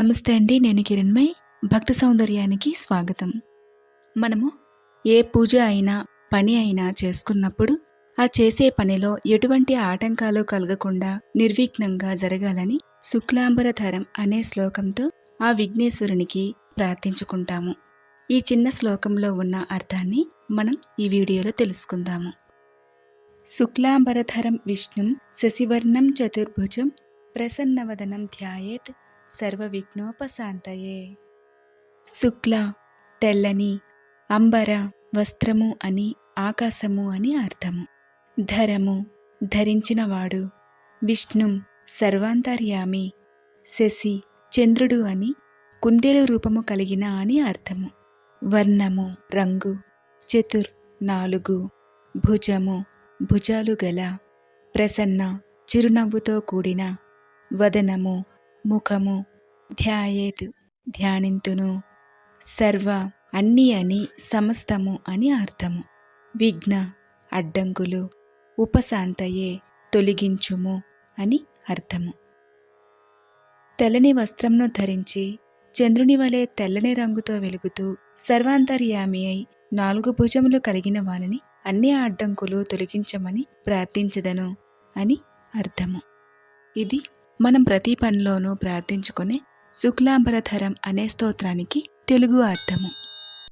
నమస్తే అండి. నేను కిరణ్మయ్. భక్తి సౌందర్యానికి స్వాగతం. మనము ఏ పూజ అయినా, పని అయినా చేసుకున్నప్పుడు ఆ చేసే పనిలో ఎటువంటి ఆటంకాలు కలగకుండా నిర్విఘ్నంగా జరగాలని శుక్లాంబరధరం అనే శ్లోకంతో ఆ విఘ్నేశ్వరునికి ప్రార్థించుకుంటాము. ఈ చిన్న శ్లోకంలో ఉన్న అర్థాన్ని మనం ఈ వీడియోలో తెలుసుకుందాము. శుక్లాంబరధరం విష్ణుం శశివర్ణం చతుర్భుజం ప్రసన్నవదనం ధ్యాయేత్ సర్వ విఘ్నోపశాంతయే. శుక్ల తెల్లని, అంబర వస్త్రము అని, ఆకాశము అని అర్థము. ధరము ధరించినవాడు, విష్ణుం సర్వాంతర్యామి, శశి చంద్రుడు అని, కుందేలు రూపము కలిగిన అని అర్థము. వర్ణము రంగు, చతుర్ నాలుగు, భుజము భుజాలు గల, ప్రసన్న చిరునవ్వుతో కూడిన, వదనము ముఖము, ధ్యాయేత్ ధ్యానింతును, సర్వ అన్ని అని, సమస్తము అని అర్థము. విఘ్న అడ్డంకులు, ఉపశాంతయే తొలగించుము అని అర్థము. తెల్లని వస్త్రంను ధరించి చంద్రుని వలె తెల్లని రంగుతో వెలుగుతూ సర్వాంతర్యామి అయి 4 భుజములు కలిగిన వానిని అన్ని అడ్డంకులు తొలగించమని ప్రార్థించదను అని అర్థము. ఇది మనం ప్రతి పనిలోనూ ప్రార్థించుకునే శుక్లాంబరధరం అనే స్తోత్రానికి తెలుగు అర్థము.